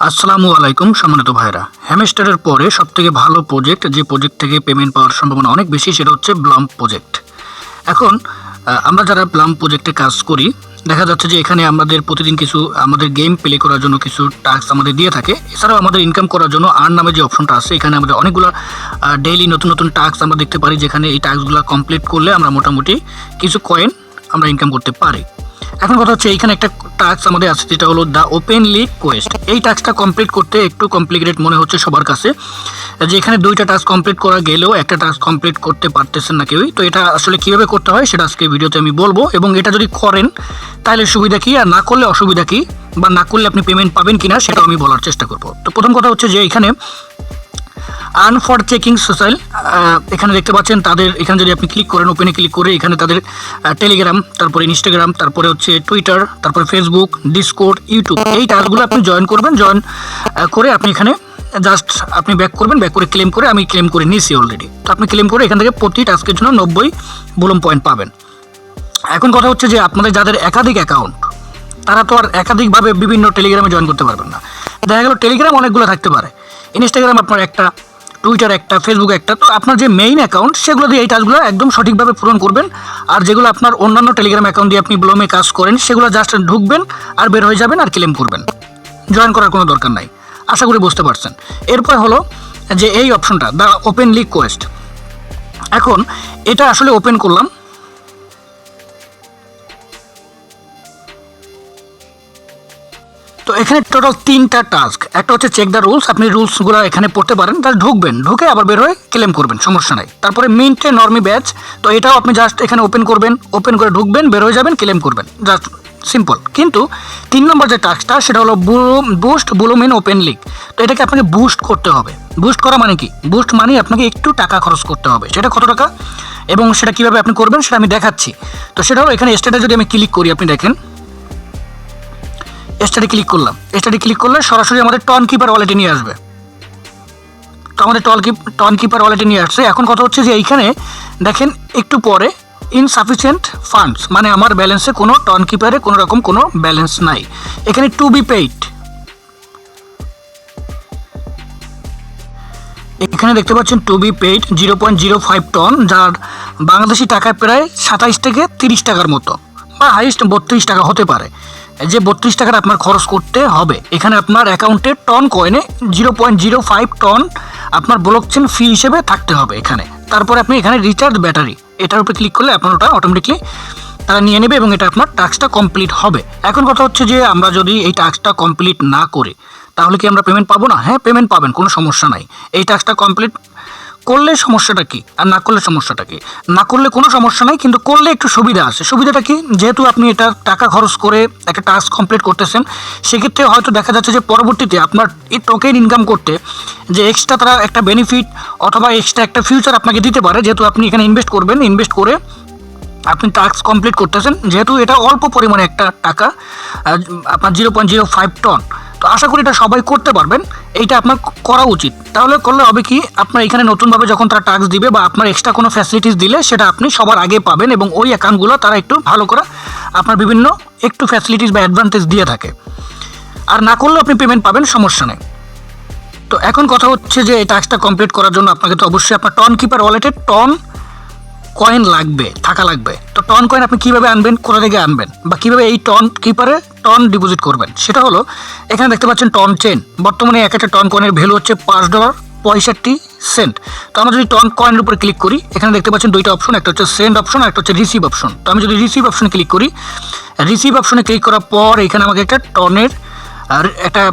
আসসালামু আলাইকুম সম্মানিত ভাইরা। হ্যামস্টারের পরে সবথেকে ভালো প্রজেক্ট, যে প্রজেক্ট থেকে পেমেন্ট পাওয়ার সম্ভাবনা অনেক বেশি, সেটা হচ্ছে ব্লাম্প প্রজেক্ট। এখন আমরা যারা ব্লাম্প প্রজেক্টে কাজ করি, দেখা যাচ্ছে যে এখানে আমাদের প্রতিদিন কিছু আমাদের গেম প্লে করার জন্য কিছু টাস্ক আমাদের দিয়ে থাকে। এছাড়াও আমাদের ইনকাম করার জন্য আর্ন নামে যে অপশনটা আছে, এখানে আমাদের অনেকগুলো ডেইলি নতুন নতুন টাস্ক আমরা দেখতে পারি, যেখানে এই টাস্কগুলো কমপ্লিট করলে আমরা মোটামুটি কিছু কয়েন আমরা ইনকাম করতে পারি। এখন কথা হচ্ছে, এইখানে একটা টাস্ক আমাদের আছে যেটা হলো দ্য ওপেন লিগ কোয়েস্ট। এই টাস্কটা কমপ্লিট করতে একটু কমপ্লিকেটেড মনে হচ্ছে সবার কাছে, যে এখানে দুইটা টাস্ক কমপ্লিট করা গেলেও একটা টাস্ক কমপ্লিট করতে পারতেছেন না কেউই। তো এটা আসলে কীভাবে করতে হয় সেটা আজকে ভিডিওতে আমি বলবো, এবং এটা যদি করেন তাহলে সুবিধা কী আর না করলে অসুবিধা কী, বা না করলে আপনি পেমেন্ট পাবেন কিনা সেটাও আমি বলার চেষ্টা করব। তো প্রথম কথা হচ্ছে যে এখানে আর্ন ফর চেকিং সোশ্যাল, এখানে দেখতে পাচ্ছেন তাদের, এখানে যদি আপনি ক্লিক করেন, ওপেনে ক্লিক করে এখানে তাদের টেলিগ্রাম, তারপরে ইনস্টাগ্রাম, তারপরে হচ্ছে টুইটার, তারপরে ফেসবুক, ডিসকর্ড, ইউটিউব, এই টাস্কগুলো আপনি জয়েন করবেন। জয়েন করে আপনি এখানে জাস্ট আপনি ব্যাক করবেন, ব্যাক করে ক্লেম করে, আমি ক্লেম করে নিয়েছি অলরেডি। তো আপনি ক্লেম করে এখান থেকে প্রতি টাস্কের জন্য 90 বুলম পয়েন্ট পাবেন। এখন কথা হচ্ছে যে আপনাদের যাদের একাধিক অ্যাকাউন্ট, তারা তো আর একাধিকভাবে বিভিন্ন টেলিগ্রামে জয়েন করতে পারবেন না। দেখা গেল টেলিগ্রাম অনেকগুলো থাকতে পারে, ইনস্টাগ্রাম আপনার একটা, টুইটার একটা, ফেসবুক একটা। তো আপনার যে মেইন অ্যাকাউন্ট সেগুলো দিয়ে এই টাস্কগুলো একদম সঠিকভাবে পূরণ করবেন। আর যেগুলো আপনার অন্যান্য টেলিগ্রাম অ্যাকাউন্ট দিয়ে আপনি ব্লমে কাজ করেন, সেগুলো জাস্ট ঢুকবেন আর বের হয়ে যাবেন আর ক্লেম করবেন, জয়েন করার কোনো দরকার নাই। আশা করি বুঝতে পারছেন। এরপর হলো যে এই অপশনটা দ্য ওপেন লিগ কোয়েস্ট। এখন এটা আসলে ওপেন করলাম। তো এখানে টোটাল 3টা টাস্ক। একটা হচ্ছে চেক দ্য রুলস, আপনি রুলসগুলো এখানে পড়তে পারেন, জাস্ট ঢুকবেন, ঢুকে আবার বের হয়ে ক্লেম করবেন, সমস্যা নাই। তারপরে মিন্টে নর্মি ব্যাচ, তো এটাও আপনি জাস্ট এখানে ওপেন করবেন, ওপেন করে ঢুকবেন, বের হয়ে যাবেন, ক্লেম করবেন, জাস্ট সিম্পল। কিন্তু 3 নম্বর যে টাস্কটা সেটা হলো boost Blum in open league. তো এটাকে আপনাকে বুস্ট করতে হবে। বুস্ট করা মানে কি? বুস্ট মানে আপনাকে একটু টাকা খরচ করতে হবে। সেটা কত টাকা এবং সেটা কীভাবে আপনি করবেন সেটা আমি দেখাচ্ছি। তো সেটা হলো এখানে স্টেটে যদি আমি ক্লিক করি, আপনি দেখেন স্টাডি ক্লিক করলাম। স্টাডি ক্লিক করলে সরাসরি আমাদের টন কিপার ওয়ালেটে নিয়ে আসবে। তো আমাদের টন কিপার ওয়ালেটে নিয়ে আসছে। এখন কথা হচ্ছে যে এইখানে দেখেন একটু পরে ইনসাফিসিয়েন্ট ফান্ডস, মানে আমার ব্যালেন্সে কোনো টন কিপারে কোনো রকম কোনো ব্যালেন্স নাই। এখানে টু বি পেইড, এখানে দেখতে পাচ্ছেন টু বি পেইড 0.05 টন, যার বাংলাদেশি টাকায় প্রায় 27 থেকে 30 টাকার মতো, বা হাইস্ট 32 টাকা হতে পারে। যে 32 টাকার আপনার খরচ করতে হবে। এখানে আপনার অ্যাকাউন্টে টন কয়েনে 0.05 টন আপনার ব্লকচেন ফি হিসেবে থাকতে হবে এখানে। তারপরে আপনি এখানে রিচার্জ ব্যাটারি, এটার উপরে ক্লিক করলে আপনার ওটা অটোমেটিকলি তারা নিয়ে নেবে এবং এটা আপনার টাস্কটা কমপ্লিট হবে। এখন কথা হচ্ছে যে আমরা যদি এই টাস্কটা কমপ্লিট না করি তাহলে কি আমরা পেমেন্ট পাবো না? হ্যাঁ, পেমেন্ট পাবেন, কোনো সমস্যা নাই। এই টাস্কটা কমপ্লিট করলে সমস্যাটা কি আর না করলে সমস্যাটা কি? না করলে কোনো সমস্যা নাই, কিন্তু করলে একটু সুবিধা আছে। সুবিধাটা কি? যেহেতু আপনি এটা টাকা খরচ করে একটা টাস্ক কমপ্লিট করতেছেন, সেক্ষেত্রে হয়তো দেখা যাচ্ছে যে পরবর্তীতে আপনার এই টোকেন ইনকাম করতে যে এক্সট্রা তারা একটা বেনিফিট অথবা এক্সট্রা একটা ফিউচার আপনাকে দিতে পারে। যেহেতু আপনি এখানে ইনভেস্ট করবেন, ইনভেস্ট করে আপনি টাস্ক কমপ্লিট করতেছেন, যেহেতু এটা অল্প পরিমাণে একটা টাকা, আপনার 0.05 টন। তো আশা করি এটা সবাই করতে পারবেন, এইটা আপনার করা উচিত। তাহলে করলে হবে কি, আপনার এখানে নতুনভাবে যখন তারা টাস্ক দিবে বা আপনার এক্সট্রা কোনো ফ্যাসিলিটিস দিলে সেটা আপনি সবার আগে পাবেন, এবং ওই অ্যাকাউন্টগুলো তারা একটু ভালো করে আপনার বিভিন্ন একটু ফ্যাসিলিটিস বা অ্যাডভান্টেজ দিয়ে থাকে। আর না করলে আপনি পেমেন্ট পাবেন, সমস্যা নেই। তো এখন কথা হচ্ছে যে এই টাস্কটা কমপ্লিট করার জন্য আপনাকে তো অবশ্যই আপনার টন কিপার ওয়ালেটে টন কয়েন লাগবে, থাকা লাগবে। তো টন কয়েন আপনি কীভাবে আনবেন, কোথা থেকে আনবেন, বা কীভাবে এই টন কিপারে টন ডিপোজিট করবেন, সেটা হলো এখানে দেখতে পাচ্ছেন টন চেন। বর্তমানে এক একটা টন কয়েনের ভ্যালু হচ্ছে $5.65। তো আমরা যদি টন কয়েনের উপরে ক্লিক করি, এখানে দেখতে পাচ্ছেন দুইটা অপশন, একটা হচ্ছে সেন্ড অপশন আর একটা হচ্ছে রিসিভ অপশন। তো আমি যদি রিসিভ অপশনে ক্লিক করি, রিসিভ অপশনে ক্লিক করার পর এখানে আমাকে একটা টনের আর একটা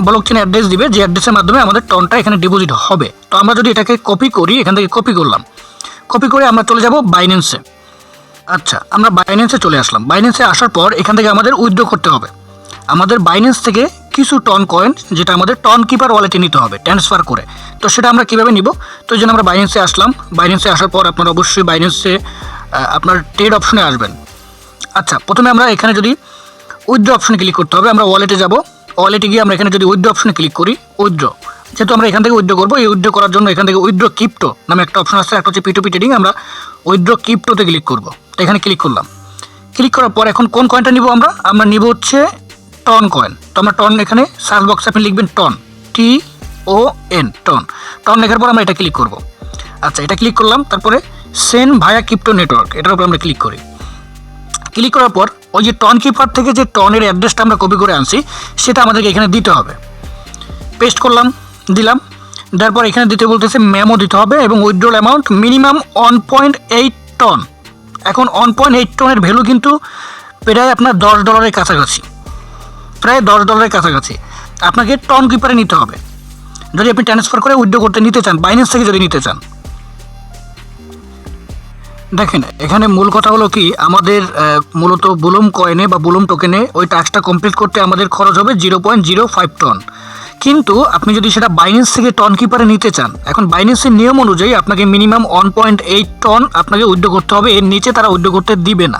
ব্লকচেন অ্যাড্রেস দিবে, যে অ্যাড্রেসের মাধ্যমে আমাদের টনটা এখানে ডিপোজিট হবে। তো আমরা যদি এটাকে কপি করি, এখান থেকে কপি করলাম, কপি করে আমরা চলে যাব বাইন্যান্সে। আচ্ছা, আমরা বাইন্যান্সে চলে আসলাম। বাইন্যান্সে আসার পর এখান থেকে আমাদের উইথড্র করতে হবে। আমাদের বাইন্যান্স থেকে কিছু টন কয়েন, যেটা আমাদের টন কিপার ওয়ালেটে নিতে হবে ট্রান্সফার করে। তো সেটা আমরা কীভাবে নিব? তো এই জন্য আমরা বাইন্যান্সে আসলাম। বাইন্যান্সে আসার পর আপনার অবশ্যই বাইন্যান্সে আপনার ট্রেড অপশনে আসবেন। আচ্ছা, প্রথমে আমরা এখানে যদি উইথড্র অপশনে ক্লিক করতে হবে, আমরা ওয়ালেটে যাব। ওয়ালেটে গিয়ে আমরা এখানে যদি উইথড্র অপশনে ক্লিক করি, উইথড্র, যেহেতু আমরা এখান থেকে উইথড্র করবো, এই উইথড্র করার জন্য এখান থেকে উইথড্র ক্রিপ্টো নামে একটা অপশন আছে, একটা হচ্ছে P2P ট্রেডিং। আমরা উইথড্র ক্রিপ্টোতে ক্লিক করবো। তো এখানে ক্লিক করলাম। ক্লিক করার পর এখন কোন কয়েনটা নিব? আমরা নিব হচ্ছে টন কয়েন। তো আমরা টন এখানে সার্চ বক্সে আপনি লিখবেন টন, TON, টন। টন লেখার পর আমরা এটা ক্লিক করব। আচ্ছা, এটা ক্লিক করলাম, তারপরে সেন্ড ভায়া ক্রিপ্টো নেটওয়ার্ক, এটার উপর আমরা ক্লিক করি। ক্লিক করার পর ওই যে টন কিপার থেকে যে টনের অ্যাড্রেসটা আমরা কপি করে আনছি সেটা আমাদেরকে এখানে দিতে হবে। পেস্ট করলাম, দিলাম, দেওয়ার পর এখানে দিতে বলতেছে মেমো দিতে হবে এবং উইথড্রল অ্যামাউন্ট মিনিমাম 1.8 টন। এখন 1.8 টনের ভ্যালু কিন্তু প্রায় আপনার $10 কাছাকাছি, প্রায় $10 কাছাকাছি আপনাকে টন কিপারে নিতে হবে যদি আপনি ট্রান্সফার করে উইথড্র করতে নিতে চান, বাইন্যান্স থেকে যদি নিতে চান। দেখেন এখানে মূল কথা হলো কি, আমাদের মূলত বুলুম কয়েনে বা বুলুম টোকেনে ওই টাস্কটা কমপ্লিট করতে আমাদের খরচ হবে 0.05 টন। কিন্তু আপনি যদি সেটা বাইন্যান্স থেকে টন কিপারে নিতে চান, এখন বাইন্যান্সের নিয়ম অনুযায়ী আপনাকে মিনিমাম 1.8 টন আপনাকে উইথড্র করতে হবে, এর নিচে তারা উইথড্র করতে দিবে না।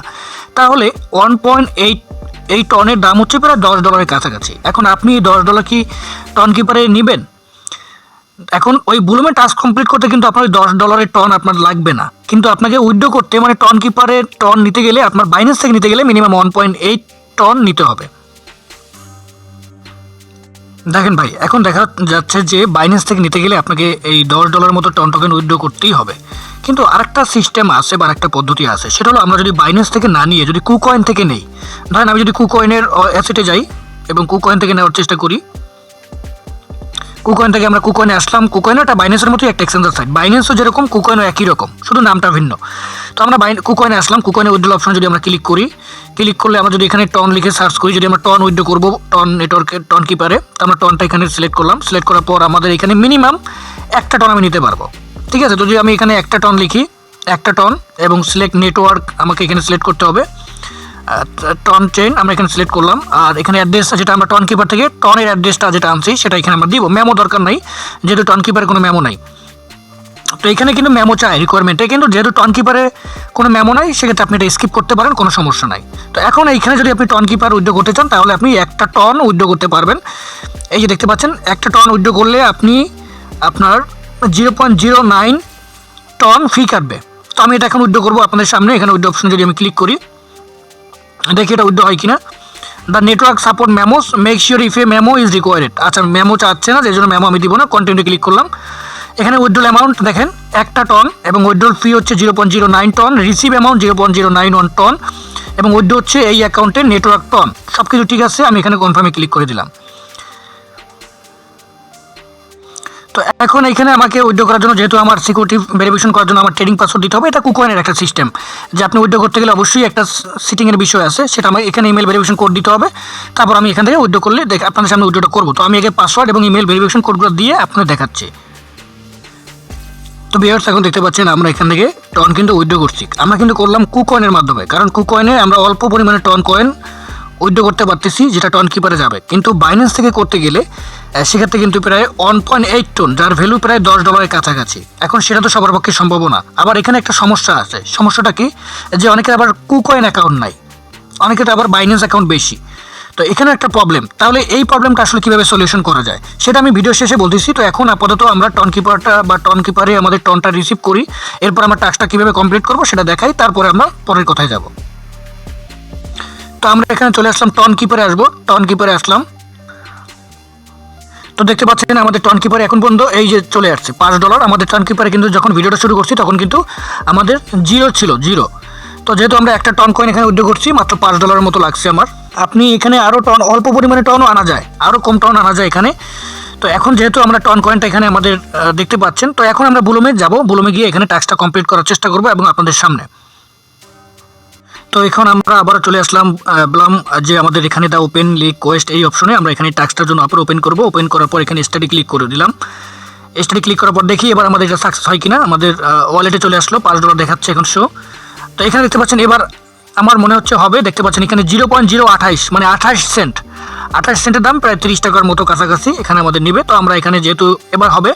তাহলে 1.8 টনের দাম হচ্ছে প্রায় $10 কাছাকাছি। এখন আপনি $10 কি টন কিপারে নেবেন? এখন ওই বুলুমে টাস্ক কমপ্লিট করতে কিন্তু আপনার $10 টন আপনার লাগবে না, কিন্তু আপনাকে উইথড্র করতে মানে টন কিপারে টন নিতে গেলে আপনার বাইন্যান্স থেকে নিতে গেলে মিনিমাম 1.8 টন নিতে হবে। দেখেন ভাই, এখন দেখা যাচ্ছে যে বাইন্যান্স থেকে নিতে গেলে আপনাকে এই $10 মতো টন টোকেন উইথড্র করতেই হবে। কিন্তু আরেকটা সিস্টেম আছে বা আরেকটা পদ্ধতি আছে, সেটা হলো আমরা যদি বাইন্যান্স থেকে না নিয়ে যদি কুকয়েন থেকে নেই, ধরেন আমি যদি কুকয়েনের অ্যাসেটে যাই এবং কুকয়েন থেকে নেওয়ার চেষ্টা করি, কুকয়েন থেকে আমরা কুকয়েনে আসলাম। কুকয়েনও একটা বাইন্যান্সের মতোই একটা এক্সচেঞ্জার সাইট, বাইন্যান্সও যেরকম কুকয়েনও একই রকম, শুধু নামটা ভিন্ন। তো আমরা কুকয়েনে আসলাম, কুকয়েনে উইথড্রল অপশন যদি আমরা ক্লিক করি, ক্লিক করলে আমরা যদি এখানে টন লিখে সার্চ করি, যদি আমরা টন উইথড্র করবো টন নেটওয়ার্কে টন কিপারে, তো আমরা টনটা এখানে সিলেক্ট করলাম। সিলেক্ট করার পর আমাদের এখানে মিনিমাম 1 টন আমি নিতে পারবো, ঠিক আছে। তো যদি আমি এখানে 1 টন লিখি, 1 টন এবং সিলেক্ট নেটওয়ার্ক আমাকে এখানে সিলেক্ট করতে হবে, টন চেইন আমরা এখানে সিলেক্ট করলাম। আর এখানে অ্যাড্রেস যেটা আমরা টন কিপার থেকে টনের অ্যাড্রেসটা যেটা আনছি সেটা এখানে আমরা দিব, মেমো দরকার নাই যেহেতু টন কিপারে কোনো মেমো নাই। তো এখানে কিন্তু মেমো চাই রিকোয়ারমেন্টে, কিন্তু যেহেতু টন কিপারে কোনো মেমো নাই সেক্ষেত্রে আপনি এটা স্কিপ করতে পারেন, কোনো সমস্যা নাই। তো এখন এইখানে যদি আপনি টন কিপার উইথড্র করতে চান তাহলে আপনি 1 টন উইথড্র করতে পারবেন। এই যে দেখতে পাচ্ছেন 1 টন উইথড্র করলে আপনি আপনার 0.09 টন ফি কাটবে। তো আমি এটা এখন উইথড্র করবো আপনাদের সামনে। এখানে উইথড্র অপশন যদি আমি ক্লিক করি, দেখি এটা উইথড্র হয় কিনা। The network support মেমোস, make sure if A memo is required. আচ্ছা, মেমো চাচ্ছে না, যে জন্য মেমো আমি দিব না, কন্টিনিউ ক্লিক করলাম। এখানে উইথড্রল অ্যামাউন্ট দেখেন 1 টন এবং উইথড্রল ফি হচ্ছে 0.09 টন, রিসিভ অ্যামাউন্ট 0.091 টন এবং উইথড্র হচ্ছে এই অ্যাকাউন্টের নেটওয়ার্ক টন। সব কিছু ঠিক আছে, আমি এখানে কনফার্মে ক্লিক করে দিলাম। তো এখন এখানে আমাকে উইথড্র করার জন্য, যেহেতু আমার সিকিউরিটি ভেরিফিকেশন করার জন্য আমার ট্রেডিং পাসওয়ার্ড দিতে হবে। এটা কুকয়েনের একটা সিস্টেম যে আপনি উইথড্র করতে গেলে অবশ্যই একটা সিটিংয়ের বিষয় আছে, সেটা আমার এখানে ইমেল ভেরিফিকেশন কোড দিতে হবে। তারপর আমি এখান থেকে উইথড্র করলে আপনাদের সামনে উইথড্রটা করবো। তো আমি আগে পাসওয়ার্ড এবং ইমেল ভেরিফিকেশন কোডগুলো দিয়ে আপনাদের দেখাচ্ছি। তো ভিউয়ার্স, এখন দেখতে পাচ্ছেন আমরা এখান থেকে টন কিন্তু উইথড্র করছি। আমরা কিন্তু করলাম কুকয়েনের মাধ্যমে, কারণ কুকয়েনে আমরা অল্প পরিমাণে টন কয়েন উইথড্র করতে পারতেছি যেটা টন কিপারে যাবে, কিন্তু বাইন্যান্স থেকে করতে গেলে সেক্ষেত্রে কিন্তু প্রায় 1.8 টন, যার ভ্যালু প্রায় $10 কাছাকাছি। এখন সেটা তো সবার পক্ষে সম্ভব না। আবার এখানে একটা সমস্যা আছে, সমস্যাটা কি, যে অনেকের আবার কুকয়েন অ্যাকাউন্ট নাই, অনেকের আবার বাইন্যান্স অ্যাকাউন্ট বেশি। তো এখানে একটা প্রবলেম। তাহলে এই প্রবলেমটা আসলে কীভাবে সলিউশন করা যায় সেটা আমি ভিডিও শেষে বলতেছি। তো এখন আপাতত আমরা টন কিপারটা বা টন কিপারে আমাদের টনটা রিসিভ করি, এরপর আমরা টাস্কটা কীভাবে কমপ্লিট করবো সেটা দেখাই, তারপরে আমরা পরের কথায় যাব। তো আমরা এখানে চলে আসলাম, টন কিপারে আসবো, টন কিপারে আসলাম। তো দেখতে পাচ্ছেন আমাদের টন কিপারে এখন পর্যন্ত এই যে চলে আসছে $5। আমাদের টন কিপারে কিন্তু যখন ভিডিওটা শুরু করছি তখন কিন্তু আমাদের 0 ছিল, 0। তো যেহেতু আমরা 1 টন কয়েন এখানে উইথড্র করছি, মাত্র $5 মতো লাগছে আমার। আপনি এখানে আরও টন, অল্প পরিমাণে টনও আনা যায়, আরও কম টন আনা যায় এখানে। তো এখন যেহেতু আমরা টন কয়েনটা এখানে আমাদের দেখতে পাচ্ছেন, তো এখন আমরা বুলুমে যাব, বুলুমে গিয়ে এখানে টাস্কটা কমপ্লিট করার চেষ্টা করবো এবং আপনাদের সামনে। তো এখন আমরা আবার চলে আসলাম, বললাম যে আমাদের এখানে দা ওপেন রিকোয়েস্ট এই অপশনে আমরা এখানে টাস্কটার জন্য আবার ওপেন করব। ওপেন করার পর এখানে স্টাডি ক্লিক করে দিলাম। স্টাডি ক্লিক করার পর দেখি এবার আমাদের এটা সাকসেস হয় কিনা। আমাদের ওয়ালেটে চলে আসলো, $5 দেখাচ্ছে এখন শো। তো এখানে দেখতে পাচ্ছেন এবার আমার মনে হচ্ছে হবে, দেখতে পাচ্ছেন এখানে 0.028 মানে 28 সেন্ট, 28 সেন্টের দাম প্রায় 30 টাকার মতো কাছাকাছি এখানে আমাদের নেবে। তো আমরা এখানে যেহেতু এবার হবে,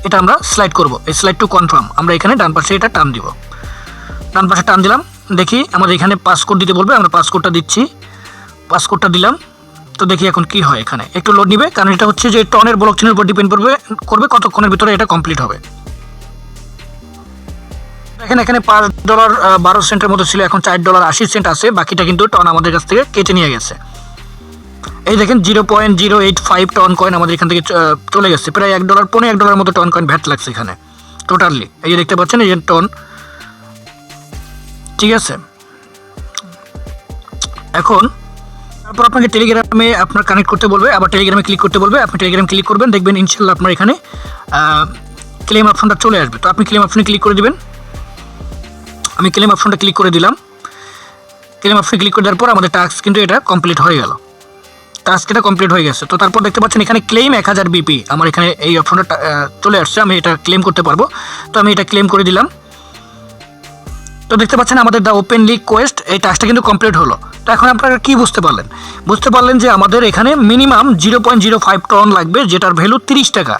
এটা আমরা স্লাইড করব, এই স্লাইড টু কনফার্ম। আমরা এখানে ডান পাশে এটা টান দিব, ডান পাশে টান দিলাম। দেখি আমাদের এখানে পাসকোড দিতে বলবে, আমরা পাসকোডটা দিচ্ছি, পাসকোডটা দিলাম। তো দেখি এখন কি হয়, এখানে একটু লোড নিবে, কারণ এটা হচ্ছে যে টনের ব্লকচেনের উপর ডিপেন্ড করবে কতক্ষণের ভিতরে এটা কমপ্লিট হবে। দেখেন এখানে $5.12 মতো ছিল, এখন $4.80 আছে, বাকিটা কিন্তু টন আমাদের কাছ থেকে কেটে নিয়ে গেছে। এই দেখেন 0.085 টন কয়েন আমাদের এখান থেকে চলে গেছে, প্রায় $1 পৌনে $1 মতো টন কয়েন ভ্যাট লাগছে এখানে টোটালি। এই যে দেখতে পাচ্ছেন এই যে টন, ঠিক আছে। এখন তারপর আপনাকে টেলিগ্রামে আপনার কানেক্ট করতে বলবে, আবার টেলিগ্রামে ক্লিক করতে বলবে। আপনি টেলিগ্রাম ক্লিক করবেন, দেখবেন ইনশাল্লাহ আপনার এখানে ক্লেম অপশনটা চলে আসবে। তো আপনি ক্লেম অপশনে ক্লিক করে দিবেন। আমি ক্লেম অপশনটা ক্লিক করে দিলাম। ক্লেম অপশনে ক্লিক করে দেওয়ার পর আমাদের টাস্ক কিন্তু এটা কমপ্লিট হয়ে গেল, টাস্ক এটা কমপ্লিট হয়ে গেছে। তো তারপর দেখতে পাচ্ছেন এখানে ক্লেম 1000 বিপি, আমার এখানে এই অপশনটা চলে আসছে, আমি এটা ক্লেম করতে পারবো। তো আমি এটা ক্লেম করে দিলাম। তো দেখতে পাচ্ছেন আমাদের দ্য ওপেন লিগ কোয়েস্ট এই টাস্কটা কিন্তু কমপ্লিট হলো। তো এখন আপনারা কি বুঝতে পারলেন? বুঝতে পারলেন যে আমাদের এখানে মিনিমাম 0.05 টন লাগবে, যেটার ভ্যালু 30 টাকা,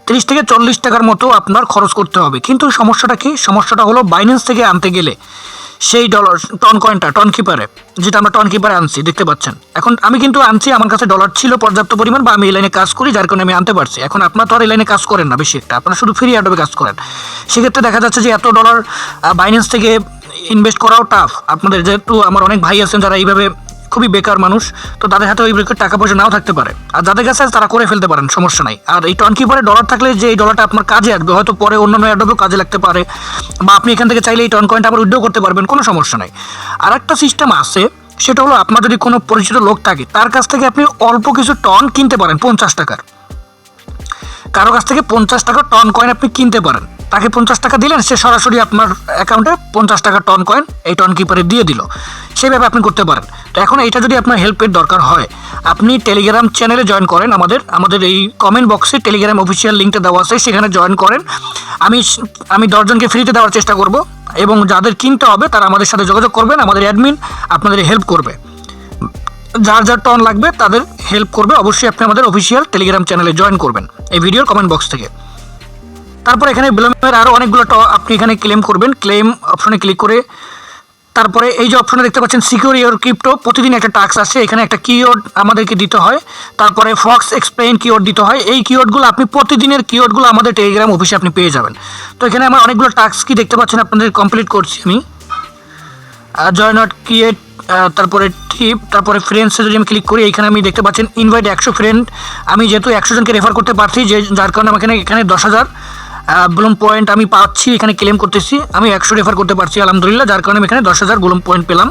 30 থেকে 40 টাকার মতো আপনার খরচ করতে হবে। কিন্তু সমস্যাটা কি? সমস্যাটা হলো বাইন্যান্স থেকে আনতে গেলে সেই ডলার টন কয়েনটা টন কিপারে, যেটা আমরা টন কিপারে আনছি দেখতে পাচ্ছেন। এখন আমি কিন্তু আনছি, আমার কাছে ডলার ছিল পর্যাপ্ত পরিমাণ, বা আমি এই লাইনে কাজ করি যার কারণে আমি আনতে পারছি। এখন আপনার তো আর এই লাইনে কাজ করেন না বেশি একটা, আপনারা শুধু ফ্রি অ্যাডোবে কাজ করেন। সেক্ষেত্রে দেখা যাচ্ছে যে এত ডলার বাইন্যান্স থেকে ইনভেস্ট করাও টাফ আপনাদের, যেহেতু আমার অনেক ভাই আছেন যারা এইভাবে খুবই বেকার মানুষ, তো তাদের হাতে ওই টাকা পয়সা নাও থাকতে পারে, আর যাদের কাছে আছে তারা করে ফেলতে পারেন, সমস্যা নাই। আর এই টন কিপারে ডলার থাকলে যে এই ডলারটা আপনার কাজে আসবে, হয়তো পরে অন্যান্য অ্যাডোবেও কাজে লাগতে পারে, বা আপনি এখান থেকে চাইলে এই টন কয়েনটা আবার উইথড্র করতে পারবেন, কোনো সমস্যা নাই। আর একটা সিস্টেম আছে, সেটা হলো আপনার যদি কোনো পরিচিত লোক থাকে তার কাছ থেকে আপনি অল্প কিছু টন কিনতে পারেন 50 টাকার, কারো কাছ থেকে 50 টাকা টন কয়েন আপনি কিনতে পারেন। তাকে 50 টাকা দিলেন, সে সরাসরি আপনার অ্যাকাউন্টে 50 টাকা টন কয়েন এই টন কিপারে দিয়ে দিল, সেভাবে আপনি করতে পারেন। তো এখন এটা যদি আপনার হেল্পের দরকার হয়, আপনি টেলিগ্রাম চ্যানেলে জয়েন করেন, আমাদের এই কমেন্ট বক্সে টেলিগ্রাম অফিসিয়াল লিঙ্কটা দেওয়া আছে, সেখানে জয়েন করেন। আমি 10 জনকে ফ্রিতে দেওয়ার চেষ্টা করব, এবং যাদের কিনতে হবে তারা আমাদের সাথে যোগাযোগ করবেন, আমাদের অ্যাডমিন আপনাদের হেল্প করবে, যার যার টন লাগবে তাদের হেল্প করবে। অবশ্যই আপনি আমাদের অফিসিয়াল টেলিগ্রাম চ্যানেলে জয়েন করবেন এই ভিডিওর কমেন্ট বক্স থেকে। তারপর এখানে ব্লেমের আরও অনেকগুলো আপনি এখানে ক্লেম করবেন, ক্লেম অপশনে ক্লিক করে তারপরে এই যে অপশনে দেখতে পাচ্ছেন সিকিউর ইওর ক্রিপ্টো, প্রতিদিন একটা টাস্ক আসে, এখানে একটা কিওয়ার্ড আমাদেরকে দিতে হয়, তারপরে ফক্স এক্সপ্লেইন কিওয়ার্ড দিতে হয়। এই কিওয়ার্ডগুলো আপনি প্রতিদিনের কিওয়ার্ডগুলো আমাদের টেলিগ্রাম অফিসে আপনি পেয়ে যাবেন। তো এখানে আমার অনেকগুলো টাস্ক কি দেখতে পাচ্ছেন আপনাদের কমপ্লিট করছি আমি। জয়েন নট ক্রিয়েট, তারপরে ট্রিপ, তারপরে ফ্রেন্ডসে যদি আমি ক্লিক করি, এখানে আমি দেখতে পাচ্ছেন ইনভাইট 100 ফ্রেন্ড। আমি যেহেতু 100 জনকে রেফার করতে পারছি, যার কারণে আমাকে এখানে 10,000 ব্লুম পয়েন্ট আমি পাচ্ছি, এখানে ক্লেম করতেছি। আমি 100 রেফার করতে পারছি আলহামদুলিল্লাহ, যার কারণে আমি এখানে 10,000 ব্লুম পয়েন্ট পেলাম।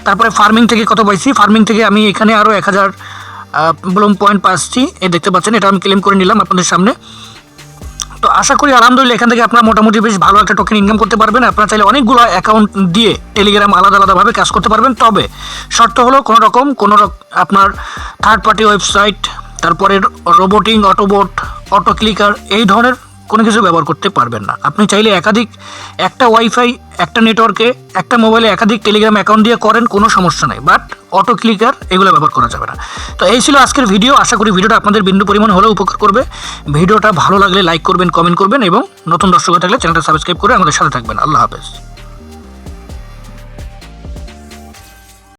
তারপরে ফার্মিং থেকে কত পাইছি, ফার্মিং থেকে আমি এখানে আরও 1000 ব্লুম পয়েন্ট পাচ্ছি, এই দেখতে পাচ্ছেন, এটা আমি ক্লেম করে নিলাম আপনাদের সামনে। তো আশা করি আলহামদুলিল্লাহ এখান থেকে আপনারা মোটামুটি বেশ ভালো একটা টোকেন ইনকাম করতে পারবেন। আপনারা চাইলে অনেকগুলো অ্যাকাউন্ট দিয়ে টেলিগ্রাম আলাদা আলাদাভাবে কাজ করতে পারবেন, তবে শর্ত হলো কোনো আপনার থার্ড পার্টি ওয়েবসাইট, তারপরে রোবোটিং, অটোবোট, অটো ক্লিকার এই ধরনের কোনো কিছু ব্যবহার করতে পারবেন না। আপনি চাইলে একটা ওয়াইফাই, একটা নেটওয়ার্কে, একটা মোবাইলে একাধিক টেলিগ্রাম অ্যাকাউন্ট দিয়ে করেন, কোনো সমস্যা নেই, বাট অটো ক্লিকার এগুলো ব্যবহার করা যাবে না। তো এই ছিল আজকের ভিডিও। আশা করি ভিডিওটা আপনাদের বিন্দু পরিমাণ হলেও উপকার করবে। ভিডিওটা ভালো লাগলে লাইক করবেন, কমেন্ট করবেন, এবং নতুন দর্শক থাকলে চ্যানেলটা সাবস্ক্রাইব করে আমাদের সাথে থাকবেন। আল্লাহ হাফেজ।